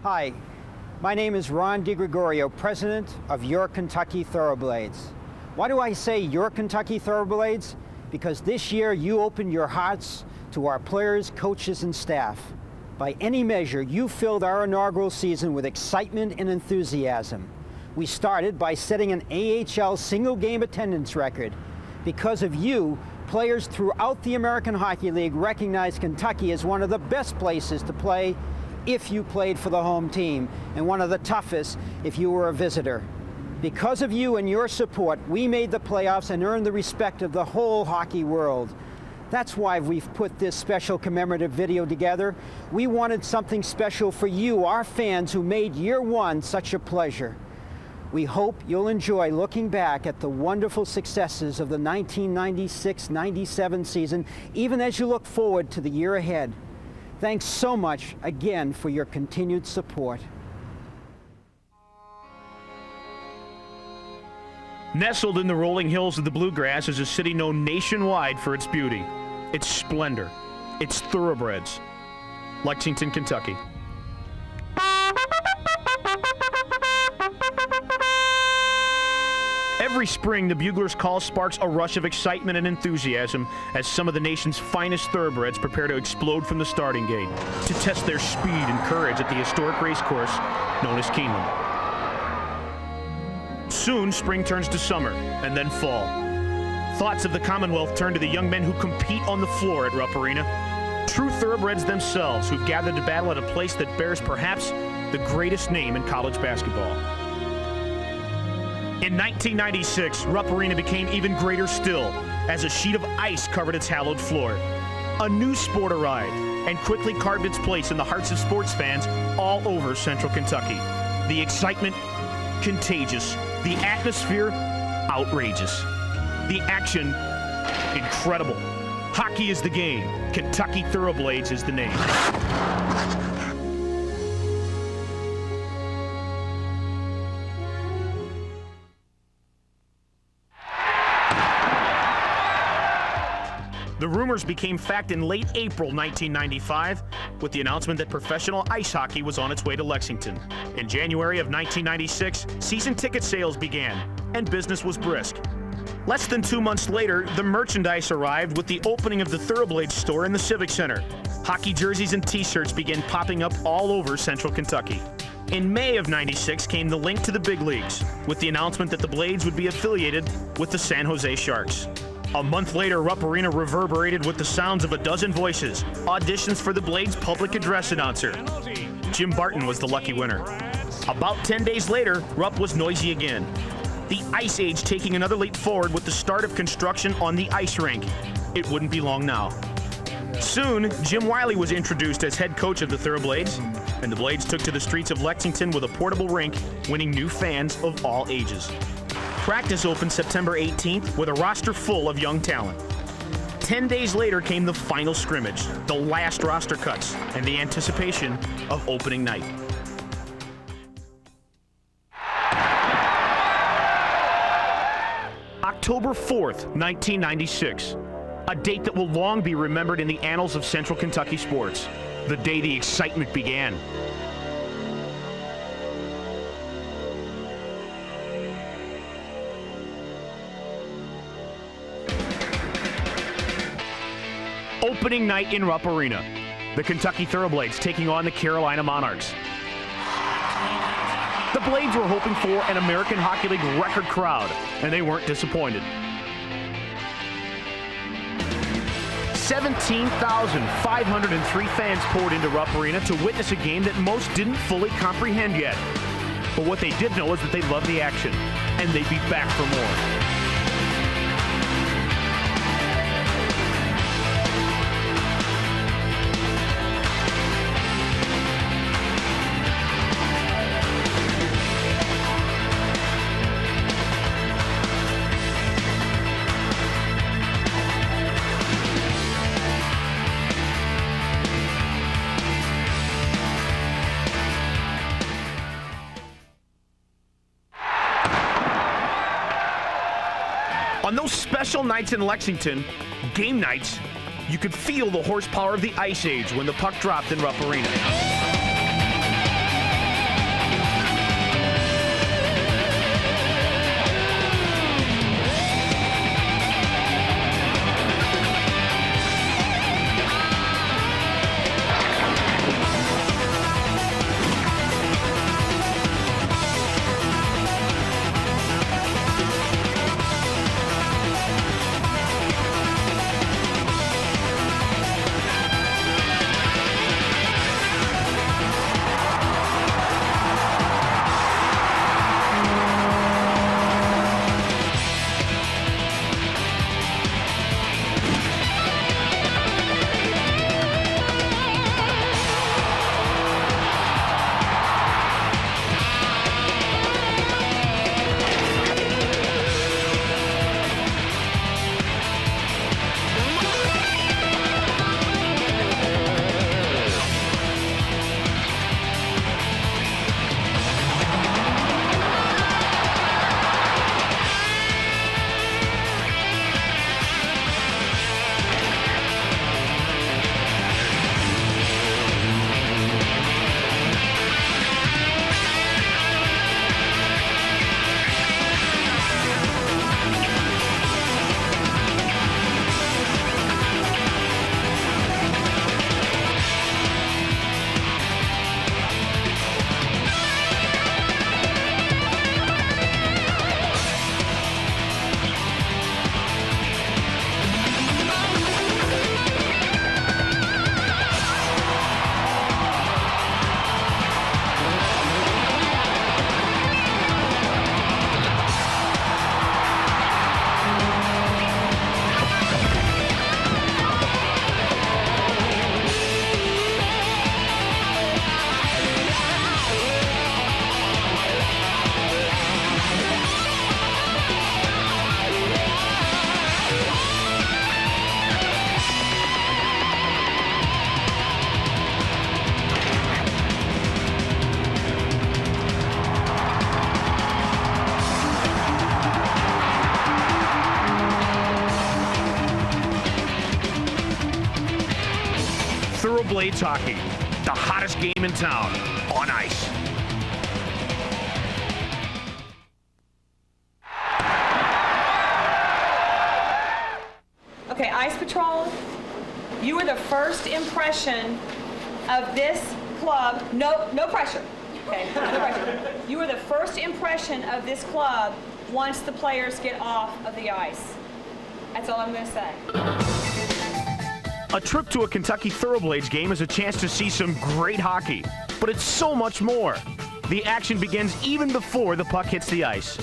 Hi, my name is Ron DiGregorio, president of Your Kentucky Thoroughblades. Why do I say Your Kentucky Thoroughblades? Because this year you opened your hearts to our players, coaches, and staff. By any measure, you filled our inaugural season with excitement and enthusiasm. We started by setting an AHL single-game attendance record. Because of you, players throughout the American Hockey League recognize Kentucky as one of the best places to play if you played for the home team, and one of the toughest if you were a visitor. Because of you and your support, we made the playoffs and earned the respect of the whole hockey world. That's why we've put this special commemorative video together. We wanted something special for you, our fans, who made year one such a pleasure. We hope you'll enjoy looking back at the wonderful successes of the 1996-97 season, even as you look forward to the year ahead. Thanks so much again for your continued support. Nestled in the rolling hills of the Bluegrass is a city known nationwide for its beauty, its splendor, its thoroughbreds. Lexington, Kentucky. Every spring, the Buglers' call sparks a rush of excitement and enthusiasm as some of the nation's finest thoroughbreds prepare to explode from the starting gate to test their speed and courage at the historic race course known as Keeneland. Soon, spring turns to summer and then fall. Thoughts of the Commonwealth turn to the young men who compete on the floor at Rupp Arena. True thoroughbreds themselves who've gathered to battle at a place that bears perhaps the greatest name in college basketball. In 1996, Rupp Arena became even greater still as a sheet of ice covered its hallowed floor. A new sport arrived and quickly carved its place in the hearts of sports fans all over Central Kentucky. The excitement, contagious. The atmosphere, outrageous. The action, incredible. Hockey is the game. Kentucky Thoroughblades is the name. The rumors became fact in late April 1995 with the announcement that professional ice hockey was on its way to Lexington. In January of 1996, season ticket sales began, and business was brisk. Less than 2 months later, the merchandise arrived with the opening of the Thoroughblades store in the Civic Center. Hockey jerseys and t-shirts began popping up all over Central Kentucky. In May of '96 came the link to the big leagues, with the announcement that the Blades would be affiliated with the San Jose Sharks. A month later, Rupp Arena reverberated with the sounds of a dozen voices, auditions for the Blades' public address announcer. Jim Barton was the lucky winner. About 10 days later, Rupp was noisy again. The Ice Age taking another leap forward with the start of construction on the ice rink. It wouldn't be long now. Soon, Jim Wiley was introduced as head coach of the Thoroughblades, and the Blades took to the streets of Lexington with a portable rink, winning new fans of all ages. Practice opened September 18th with a roster full of young talent. 10 days later came the final scrimmage, the last roster cuts, and the anticipation of opening night. October 4th, 1996. A date that will long be remembered in the annals of Central Kentucky sports. The day the excitement began. Opening night in Rupp Arena. The Kentucky Thoroughblades taking on the Carolina Monarchs. The Blades were hoping for an American Hockey League record crowd, and they weren't disappointed. 17,503 fans poured into Rupp Arena to witness a game that most didn't fully comprehend yet. But what they did know is that they loved the action, and they'd be back for more. On those special nights in Lexington, game nights, you could feel the horsepower of the Ice Age when the puck dropped in Rupp Arena. Hockey, the hottest game in town, on ice. Okay, Ice Patrol, you were the first impression of this club. No pressure. Okay, no pressure. You were the first impression of this club once the players get off of the ice. That's all I'm going to say. A trip to a Kentucky Thoroughblades game is a chance to see some great hockey, but it's so much more. The action begins even before the puck hits the ice.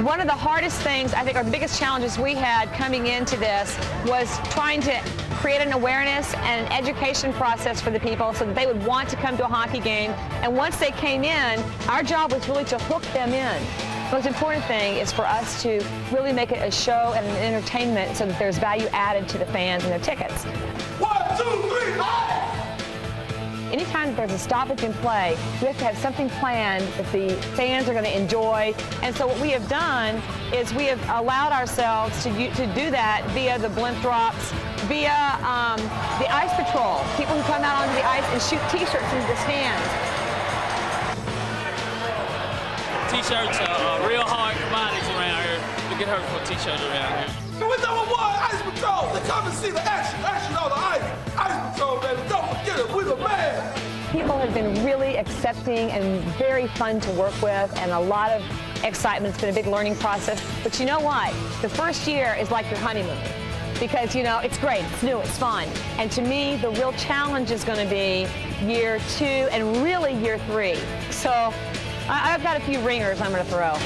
One of the hardest things, I think, or the biggest challenges we had coming into this was trying to create an awareness and an education process for the people so that they would want to come to a hockey game. And once they came in, our job was really to hook them in. The most important thing is for us to really make it a show and an entertainment so that there's value added to the fans and their tickets. 1, 2, 3, ice! Anytime there's a stoppage in play, we have to have something planned that the fans are going to enjoy. And so what we have done is we have allowed ourselves to do that via the blimp drops, via the Ice Patrol, people who come out onto the ice and shoot T-shirts into the stands. T-shirts are real hard commodities around here. You get hurt for T-shirts around here. And with number 1, Ice Patrol, they come and see the action on the ice. Ice Patrol, baby, don't forget it, we're the man. People have been really accepting and very fun to work with, and a lot of excitement. It's been a big learning process. But you know what? The first year is like your honeymoon. Because, you know, it's great, it's new, it's fun. And to me, the real challenge is going to be year 2 and really year 3. So I've got a few ringers I'm going to throw.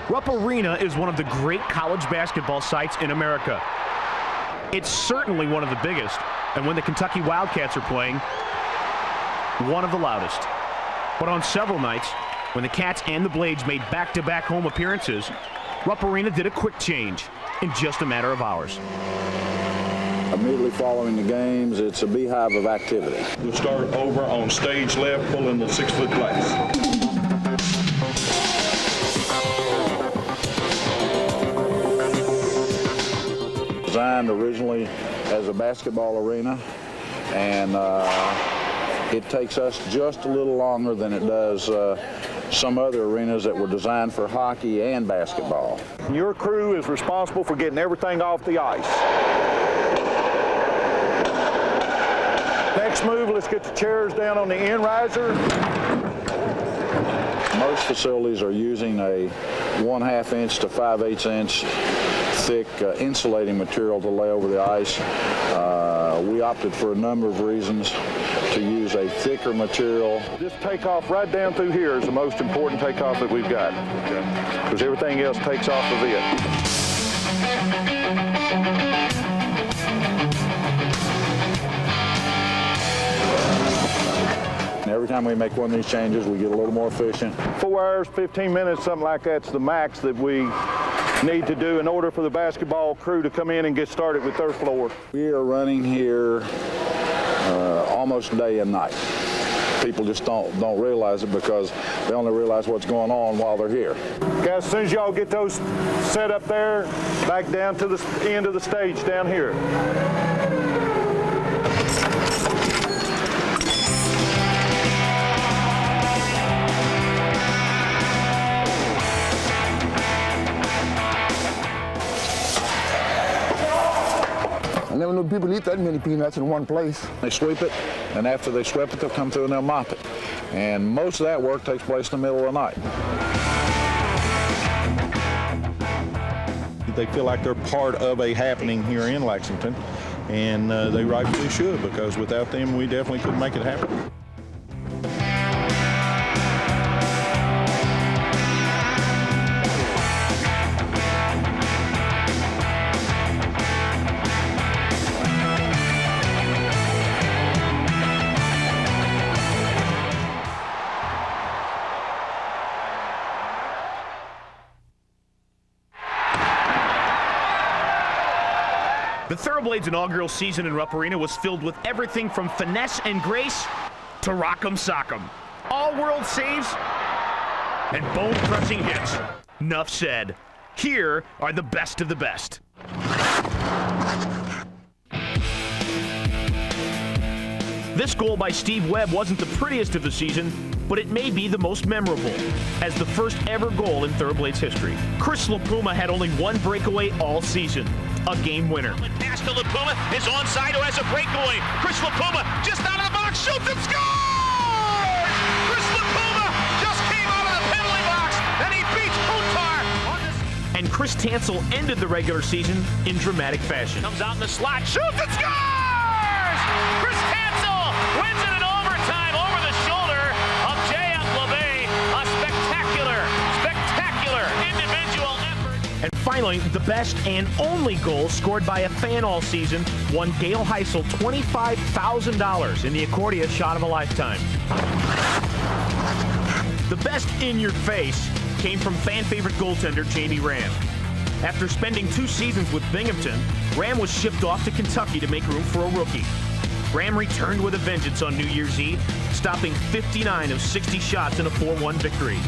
Rupp Arena is one of the great college basketball sites in America. It's certainly one of the biggest, and when the Kentucky Wildcats are playing, one of the loudest. But on several nights, when the Cats and the Blades made back-to-back home appearances, Rupp Arena did a quick change in just a matter of hours. Immediately following the games, it's a beehive of activity. We'll start over on stage left, pulling the 6-foot glass. Designed originally as a basketball arena, and it takes us just a little longer than it does some other arenas that were designed for hockey and basketball. Your crew is responsible for getting everything off the ice. Next move, let's get the chairs down on the end riser. Most facilities are using a 1/2 inch to 5/8 inch thick insulating material to lay over the ice. We opted for a number of reasons to use a thicker material. This takeoff right down through here is the most important takeoff that we've got, because everything else takes off of it. And every time we make one of these changes, we get a little more efficient. 4 hours, 15 minutes, something like that's the max that we need to do in order for the basketball crew to come in and get started with their floor. We are running here almost day and night. People just don't realize it because they only realize what's going on while they're here. Guys, as soon as y'all get those set up there, back down to the end of the stage down here. I never knew people eat that many peanuts in one place. They sweep it, and after they sweep it, they'll come through and they'll mop it. And most of that work takes place in the middle of the night. They feel like they're part of a happening here in Lexington, and they rightfully should, because without them, we definitely couldn't make it happen. The Thoroughblades' inaugural season in Rupp Arena was filled with everything from finesse and grace to rock'em sock'em. All-world saves and bone-crushing hits. Nuff said. Here are the best of the best. This goal by Steve Webb wasn't the prettiest of the season, but it may be the most memorable, as the first ever goal in Thoroughblades history. Chris LaPuma had only one breakaway all season, a game winner. Pass to LaPuma, is onside, who has a breakaway. Chris LaPuma just out of the box, shoots and scores! Chris LaPuma just came out of the penalty box, and he beats Kuntar. And Chris Tansel ended the regular season in dramatic fashion. Comes out in the slot, shoots and scores! Chris Tansel wins it in overtime over the shoulder of J.F. LeVay. A spectacular individual effort. And finally, the best and only goal scored by a fan all season won Gail Heisel $25,000 in the accordion shot of a lifetime. The best in your face came from fan favorite goaltender Jamie Ram. After spending 2 seasons with Binghamton, Ram was shipped off to Kentucky to make room for a rookie. Ram returned with a vengeance on New Year's Eve, stopping 59 of 60 shots in a 4-1 victory.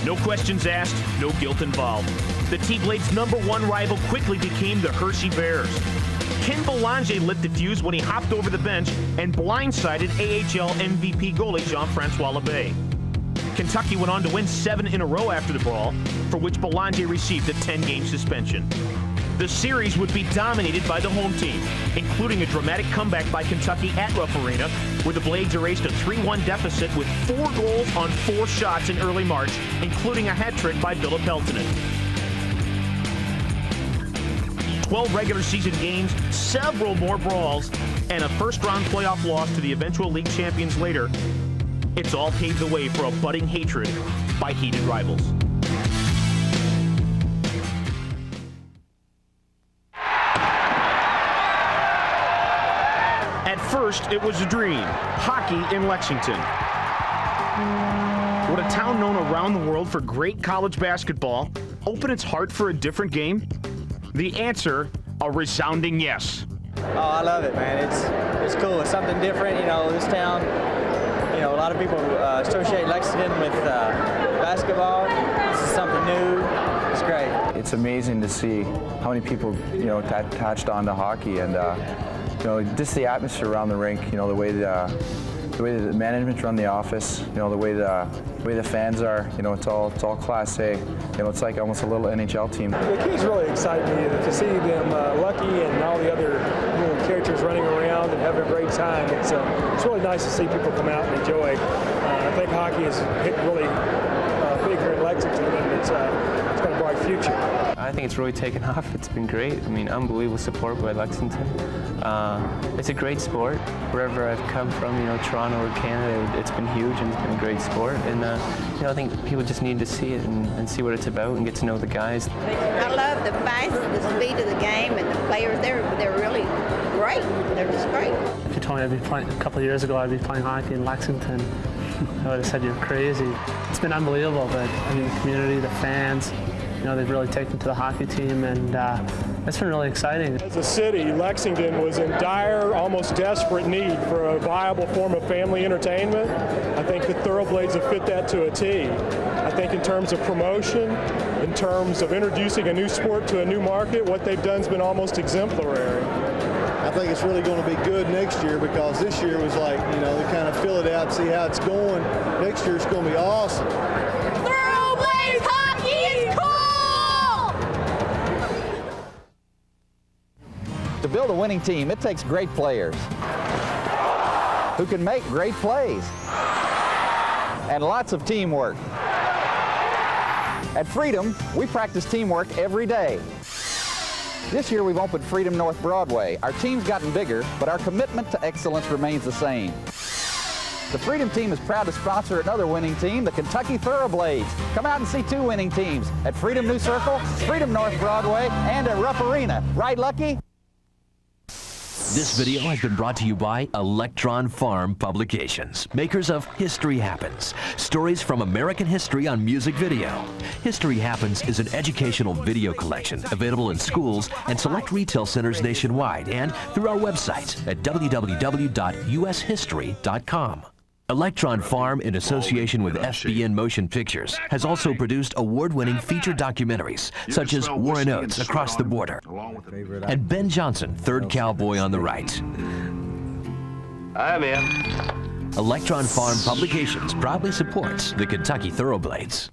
No questions asked, no guilt involved. The T-Blades' #1 rival quickly became the Hershey Bears. Ken Belanger lit the fuse when he hopped over the bench and blindsided AHL MVP goalie Jean-Francois Lebay. Kentucky went on to win 7 in a row after the brawl, for which Belanger received a 10-game suspension. The series would be dominated by the home team, including a dramatic comeback by Kentucky at Rupp Arena, where the Blades erased a 3-1 deficit with 4 goals on 4 shots in early March, including a hat trick by Philip Peltonen. 12 regular season games, several more brawls, and a first-round playoff loss to the eventual league champions later. It's all paved the way for a budding hatred by heated rivals. At first, it was a dream, hockey in Lexington. Would a town known around the world for great college basketball open its heart for a different game? The answer, a resounding yes. Oh, I love it, man. It's cool. It's something different. You know, this town, you know, a lot of people associate Lexington with basketball. This is something new. It's great. It's amazing to see how many people, you know, attached on to hockey, and you know, just the atmosphere around the rink. You know, the way the management run the office. You know, the way the fans are. You know, it's all Class A. You know, it's like almost a little NHL team. The kids really excite me to see them Lucky and all the other little characters running around and having a great time. It's really nice to see people come out and enjoy. I think hockey is hit really big here in Lexington, and it's got a bright future. I think it's really taken off. It's been great. I mean, unbelievable support by Lexington. It's a great sport. Wherever I've come from, you know, Toronto or Canada, it's been huge and it's been a great sport. And you know, I think people just need to see it and see what it's about and get to know the guys. I love the pace, the speed of the game, and the players. They're really great. They're just great. If you told me I'd be playing a couple of years ago, I'd be playing hockey in Lexington, I would have said you're crazy. It's been unbelievable, but I mean, the community, the fans, you know, they've really taken to the hockey team, and it's been really exciting. As a city, Lexington was in dire, almost desperate need for a viable form of family entertainment. I think the Thoroughblades have fit that to a T. I think in terms of promotion, in terms of introducing a new sport to a new market, what they've done has been almost exemplary. I think it's really going to be good next year, because this year was like, you know, they kind of fill it out, see how it's going. Next year it's going to be awesome. Thoroughblades hockey is cool! To build a winning team, it takes great players who can make great plays and lots of teamwork. At Freedom, we practice teamwork every day. This year we've opened Freedom North Broadway. Our team's gotten bigger, but our commitment to excellence remains the same. The Freedom team is proud to sponsor another winning team, the Kentucky Thoroughblades. Come out and see 2 winning teams at Freedom New Circle, Freedom North Broadway, and at Rupp Arena. Right, Lucky? This video has been brought to you by Electron Farm Publications, makers of History Happens, stories from American history on music video. History Happens is an educational video collection available in schools and select retail centers nationwide and through our website at www.ushistory.com. Electron Farm, in association with FBN Motion Pictures, has also produced award-winning feature documentaries such as Warren Oates, Across the Border, and Ben Johnson, Third Cowboy on the Right. I'm in. Electron Farm Publications proudly supports the Kentucky Thoroughblades.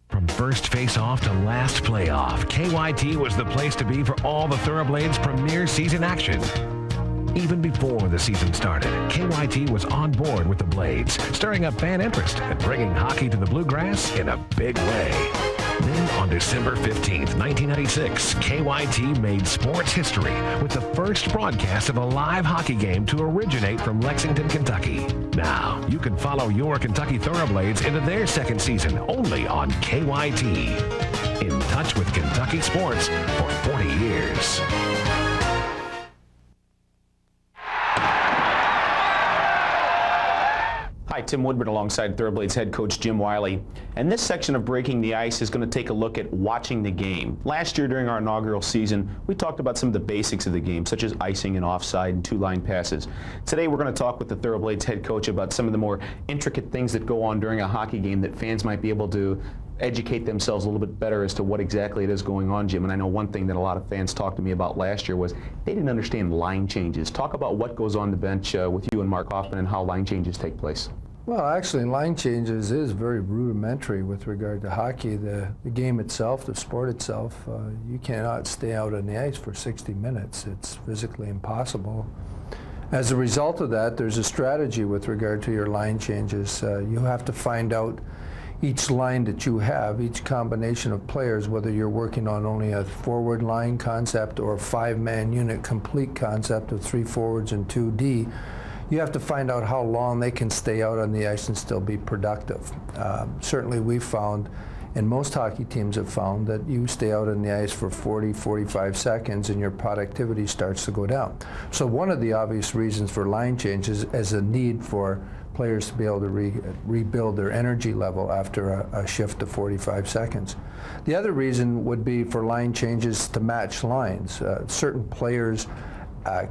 From first face-off to last playoff, KYT was the place to be for all the Thoroughblades' premier season action. Even before the season started, KYT was on board with the Blades, stirring up fan interest and bringing hockey to the Bluegrass in a big way. Then on December 15th, 1996, KYT made sports history with the first broadcast of a live hockey game to originate from Lexington, Kentucky. Now, you can follow your Kentucky Thoroughblades into their second season only on KYT. In touch with Kentucky sports for 40 years. Hi, Tim Woodburn alongside Thoroughblades head coach Jim Wiley. And this section of Breaking the Ice is going to take a look at watching the game. Last year during our inaugural season, we talked about some of the basics of the game, such as icing and offside and two-line passes. Today we're going to talk with the Thoroughblades head coach about some of the more intricate things that go on during a hockey game that fans might be able to educate themselves a little bit better as to what exactly it is going on, Jim. And I know one thing that a lot of fans talked to me about last year was they didn't understand line changes. Talk about what goes on the bench with you and Mark Hoffman and how line changes take place. Well, actually, line changes is very rudimentary with regard to hockey. The game itself, the sport itself, you cannot stay out on the ice for 60 minutes. It's physically impossible. As a result of that, there's a strategy with regard to your line changes. You have to find out each line that you have, each combination of players, whether you're working on only a forward line concept or a five-man unit complete concept of 3 forwards and 2 D. You have to find out how long they can stay out on the ice and still be productive. Certainly we've found, and most hockey teams have found, that you stay out on the ice for 40, 45 seconds and your productivity starts to go down. So one of the obvious reasons for line changes is a need for players to be able to rebuild their energy level after a shift of 45 seconds. The other reason would be for line changes to match lines. Certain players'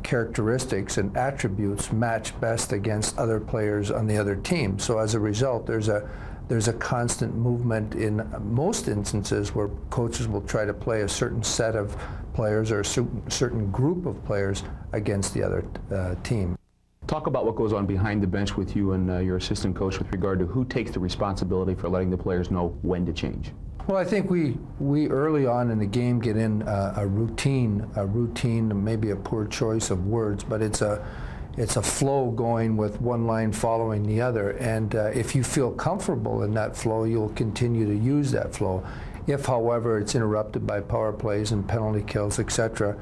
characteristics and attributes match best against other players on the other team. So as a result, there's a constant movement in most instances where coaches will try to play a certain set of players or a certain group of players against the other team. Talk about what goes on behind the bench with you and your assistant coach with regard to who takes the responsibility for letting the players know when to change. Well, I think we early on in the game get in a routine, maybe a poor choice of words, but it's a flow going with one line following the other. And if you feel comfortable in that flow, you'll continue to use that flow. If, however, it's interrupted by power plays and penalty kills, etc.,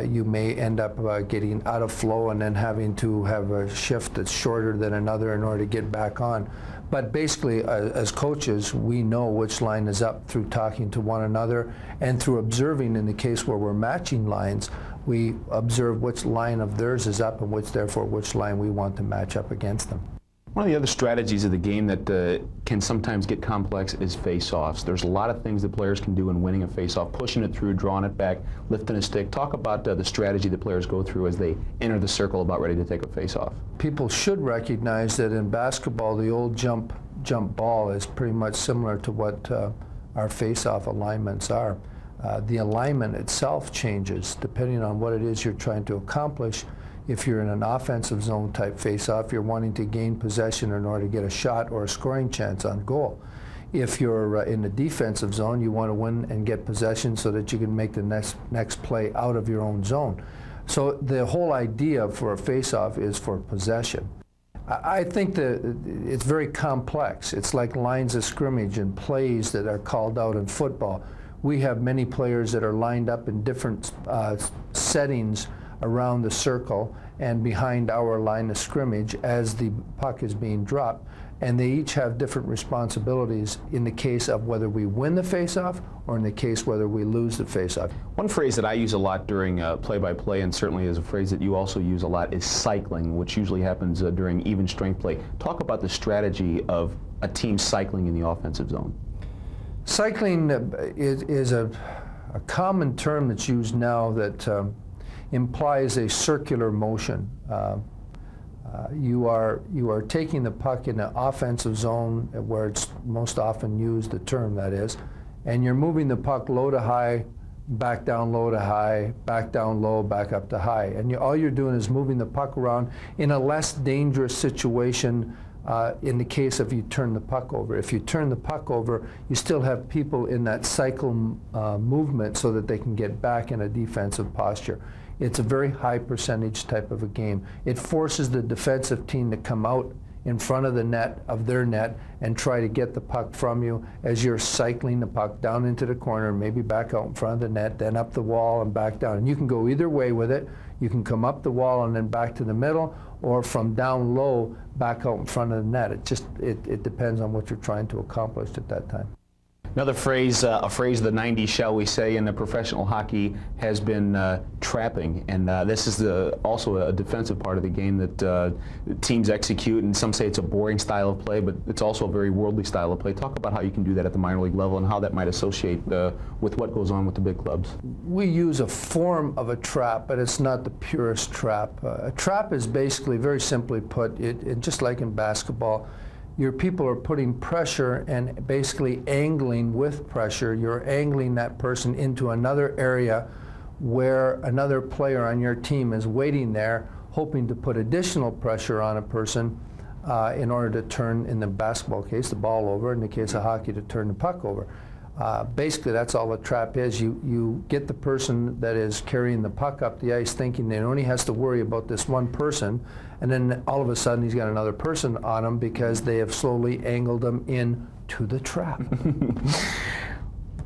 you may end up getting out of flow and then having to have a shift that's shorter than another in order to get back on. But basically, as coaches, we know which line is up through talking to one another and through observing. In the case where we're matching lines, we observe which line of theirs is up and which line we want to match up against them. One of the other strategies of the game that can sometimes get complex is face-offs. There's a lot of things that players can do in winning a face-off, pushing it through, drawing it back, lifting a stick. Talk about the strategy that players go through as they enter the circle about ready to take a face-off. People should recognize that in basketball, the old jump ball is pretty much similar to what our face-off alignments are. The alignment itself changes depending on what it is you're trying to accomplish. If you're in an offensive zone type face-off, you're wanting to gain possession in order to get a shot or a scoring chance on goal. If you're in the defensive zone, you want to win and get possession so that you can make the next play out of your own zone. So the whole idea for a face-off is for possession. I think that it's very complex. It's like lines of scrimmage and plays that are called out in football. We have many players that are lined up in different settings around the circle and behind our line of scrimmage as the puck is being dropped, and they each have different responsibilities in the case of whether we win the face-off or in the case whether we lose the face-off. One phrase that I use a lot during play-by-play, and certainly is a phrase that you also use a lot, is cycling, which usually happens during even strength play. Talk about the strategy of a team cycling in the offensive zone. Cycling is a common term that's used now that implies a circular motion. You are taking the puck in the offensive zone, where it's most often used, the term that is, and you're moving the puck low to high, back down low to high, back down low, back up to high. And all you're doing is moving the puck around in a less dangerous situation in the case of you turn the puck over. If you turn the puck over, you still have people in that cycle movement so that they can get back in a defensive posture. It's a very high percentage type of a game. It forces the defensive team to come out in front of the net, of their net, and try to get the puck from you as you're cycling the puck down into the corner, maybe back out in front of the net, then up the wall and back down. And you can go either way with it. You can come up the wall and then back to the middle, or from down low back out in front of the net. It depends on what you're trying to accomplish at that time. Another phrase, a phrase of the 90s, shall we say, in the professional hockey has been trapping, and this is also a defensive part of the game that teams execute, and some say it's a boring style of play, but it's also a very worldly style of play. Talk about how you can do that at the minor league level and how that might associate with what goes on with the big clubs. We use a form of a trap, but it's not the purest trap. A trap is basically, very simply put, just like in basketball, your people are putting pressure and basically angling with pressure. You're angling that person into another area where another player on your team is waiting there, hoping to put additional pressure on a person in order to turn, in the basketball case, the ball over, in the case of hockey, to turn the puck over. Basically, that's all a trap is. You get the person that is carrying the puck up the ice thinking that he only has to worry about this one person, and then all of a sudden he's got another person on him because they have slowly angled him into the trap.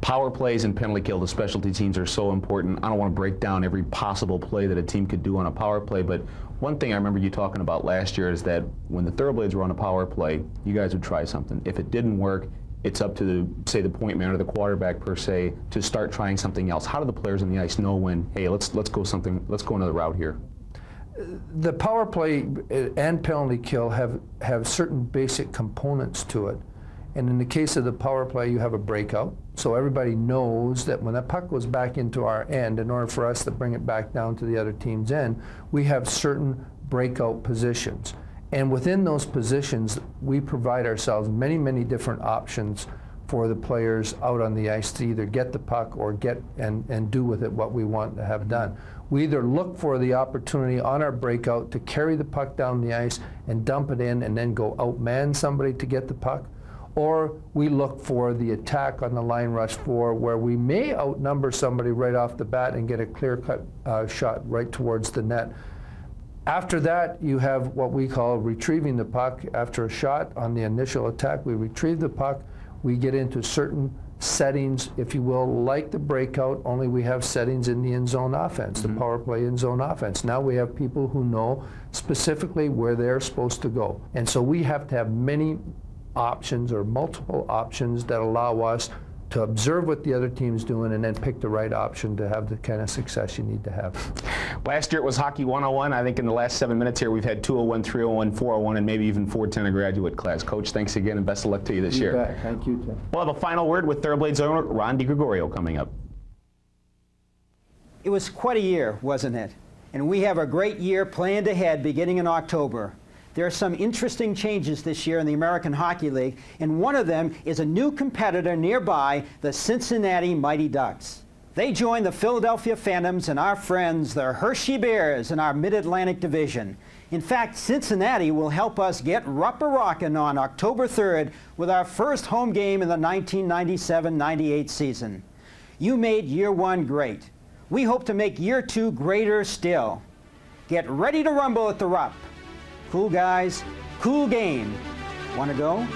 Power plays and penalty kill, the specialty teams are so important. I don't want to break down every possible play that a team could do on a power play, but one thing I remember you talking about last year is that when the Thoroughblades were on a power play, you guys would try something. If it didn't work, it's up to say the point man or the quarterback per se to start trying something else. How do the players on the ice know when, hey, let's go another route here? The power play and penalty kill have certain basic components to it. And in the case of the power play, you have a breakout. So everybody knows that when that puck goes back into our end, in order for us to bring it back down to the other team's end, we have certain breakout positions. And within those positions, we provide ourselves many, many different options for the players out on the ice to either get the puck or get and do with it what we want to have done. We either look for the opportunity on our breakout to carry the puck down the ice and dump it in and then go outman somebody to get the puck, or we look for the attack on the line rush floor where we may outnumber somebody right off the bat and get a clear-cut shot right towards the net. After that, you have what we call retrieving the puck. After a shot on the initial attack, we retrieve the puck. We get into certain settings, if you will, like the breakout, only we have settings in the in-zone offense, the power play in-zone offense. Now we have people who know specifically where they're supposed to go. And so we have to have many options or multiple options that allow us to observe what the other team's doing and then pick the right option to have the kind of success you need to have. Last year it was Hockey 101. I think in the last 7 minutes here we've had 201, 301, 401, and maybe even 410 a graduate class. Coach, thanks again and best of luck to you this year. Bet. Thank you, Tim. We'll have a final word with Thoroughblades owner Ron DiGregorio coming up. It was quite a year, wasn't it? And we have a great year planned ahead beginning in October. There are some interesting changes this year in the American Hockey League, and one of them is a new competitor nearby, the Cincinnati Mighty Ducks. They join the Philadelphia Phantoms and our friends, the Hershey Bears, in our Mid-Atlantic Division. In fact, Cincinnati will help us get rockin' on October 3rd with our first home game in the 1997-98 season. You made year one great. We hope to make year two greater still. Get ready to rumble at the Rupp. Cool guys, cool game. Want to go?